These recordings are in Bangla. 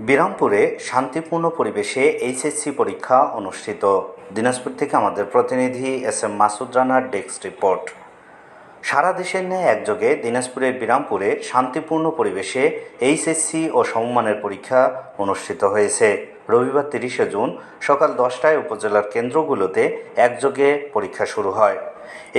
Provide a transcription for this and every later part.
বিরামপুরে শান্তিপূর্ণ পরিবেশে এইচএসসি পরীক্ষা অনুষ্ঠিত। দিনাজপুর থেকে আমাদের প্রতিনিধি এস.এম. মাসুদ রানার ডেস্ক রিপোর্ট। সারা দেশের ন্যায় একযোগে দিনাজপুরের বিরামপুরে শান্তিপূর্ণ পরিবেশে এইচএসসি ও সমমানের পরীক্ষা অনুষ্ঠিত হয়েছে। রবিবার 30শে জুন সকাল 10টায় উপজেলার কেন্দ্রগুলোতে একযোগে পরীক্ষা শুরু হয়।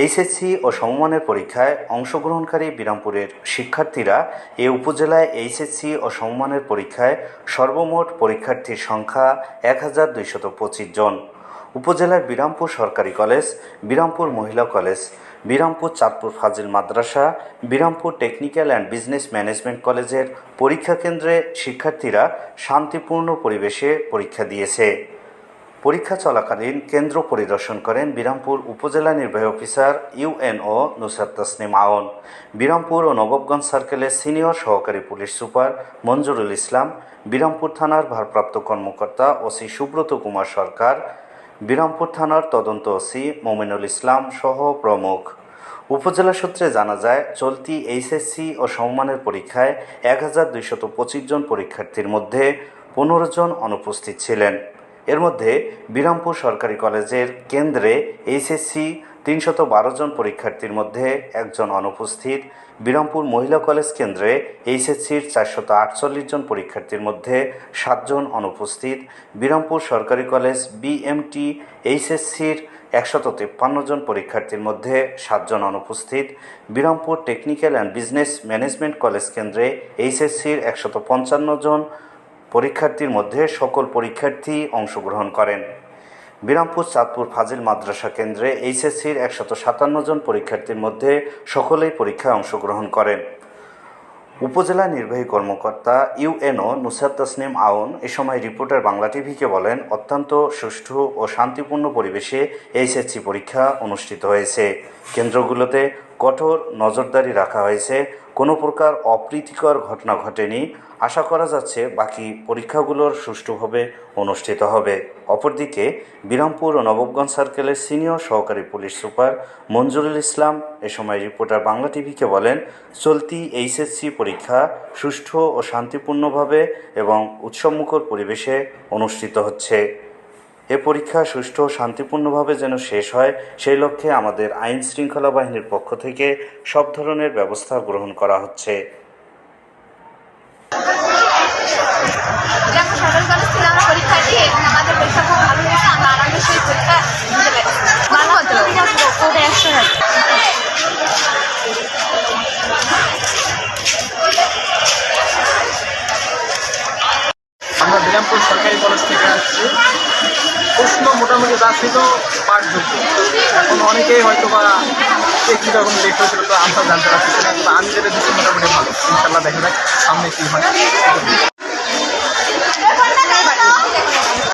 এইচএসসি ও সমমানের পরীক্ষায় অংশগ্রহণকারী বিরামপুরের শিক্ষার্থীরা এ উপজেলায় এইচএসসি ও সমমানের পরীক্ষায় সর্বমোট পরীক্ষার্থীর সংখ্যা 1225 জন। উপজেলার বিরামপুর সরকারি কলেজ, বিরামপুর মহিলা college, Birampur Chandpur Fazil Madrasa, Birampur technical and business management কলেজের পরীক্ষা কেন্দ্রে শিক্ষার্থীরা শান্তিপূর্ণ পরিবেশে পরীক্ষা দিয়েছে। পরীক্ষা চলাকালীন কেন্দ্র পরিদর্শন করেন বিরামপুর উপজেলা নির্বাহী অফিসার ইউএনও নুসরাত তাসনিম আওন, বিরামপুর ও নবাবগঞ্জ সার্কেলের সিনিয়র সহকারী পুলিশ সুপার মঞ্জুরুল ইসলাম, বিরামপুর থানার ভারপ্রাপ্ত কর্মকর্তা ওসি সুব্রত কুমার সরকার, বিরামপুর থানার তদন্ত ওসি মোমিনুল ইসলাম সহ প্রমুখ। উপজেলা সূত্রে জানা যায়, চলতি এইচএসসি ও সমমানের পরীক্ষায় 1225 জন পরীক্ষার্থীর মধ্যে 15 জন অনুপস্থিত ছিলেন। এর মধ্যে বিরামপুর সরকারি কলেজের কেন্দ্রে এইচএসসি 312 জন পরীক্ষার্থীর মধ্যে একজন অনুপস্থিত, বিরামপুর মহিলা কলেজ কেন্দ্রে এইচএসসির 448 জন পরীক্ষার্থীর মধ্যে 7 জন অনুপস্থিত, বিরামপুর সরকারি কলেজ বিএমটি এইচএসসির 153 জন পরীক্ষার্থীর মধ্যে 7 জন অনুপস্থিত, Birampur technical and business management college কেন্দ্রে এইচএসসির 155 জন পরীক্ষার্থীর মধ্যে সকল পরীক্ষার্থী অংশগ্রহণ করেন। বিরামপুর চাঁদপুর ফাজিল মাদ্রাসা কেন্দ্রে এইচএসসির 157 জন পরীক্ষার্থীর মধ্যে সকলেই পরীক্ষায় অংশগ্রহণ করেন। উপজেলা নির্বাহী কর্মকর্তা ইউএনও নুসরাত তাসনিম আওন এ সময় রিপোর্টার বাংলা টিভিকে বলেন, অত্যন্ত সুষ্ঠু ও শান্তিপূর্ণ পরিবেশে এইচএসসি পরীক্ষা অনুষ্ঠিত হয়েছে। কেন্দ্রগুলোতে কঠোর নজরদারি রাখা হয়েছে, কোনো প্রকার অপ্রীতিকর ঘটনা ঘটেনি। আশা করা যাচ্ছে বাকি পরীক্ষাগুলোর সুষ্ঠুভাবে অনুষ্ঠিত হবে। অপরদিকে বিরামপুর ও নবাবগঞ্জ সার্কেলের সিনিয়র সহকারী পুলিশ সুপার মঞ্জুরুল ইসলাম এ সময় রিপোর্টার বাংলা টিভিকে বলেন, চলতি এইচএসসি পরীক্ষা সুষ্ঠু ও শান্তিপূর্ণভাবে এবং উৎসবমুখর পরিবেশে অনুষ্ঠিত হচ্ছে। এ পরীক্ষা সুষ্ঠু ও শান্তিপূর্ণভাবে যেন শেষ হয়, সেই লক্ষ্যে আমাদের আইন শৃঙ্খলা বাহিনীর পক্ষ থেকে সব ধরনের ব্যবস্থা গ্রহণ করা হচ্ছে। আমরা বিরামপুর সরকারি কলেজ থেকে আসছি। প্রশ্ন মোটামুটি যা ছিল পাঠযোগ্য। এখন অনেকেই হয়তো বা কীরকম লেট হয়েছিল, তো আনসার জানতে পারছি না, কিন্তু আমি যেটা দিচ্ছি মোটামুটি ভালো। ইনশাল্লাহ দেখা যাক সামনে কী হয়।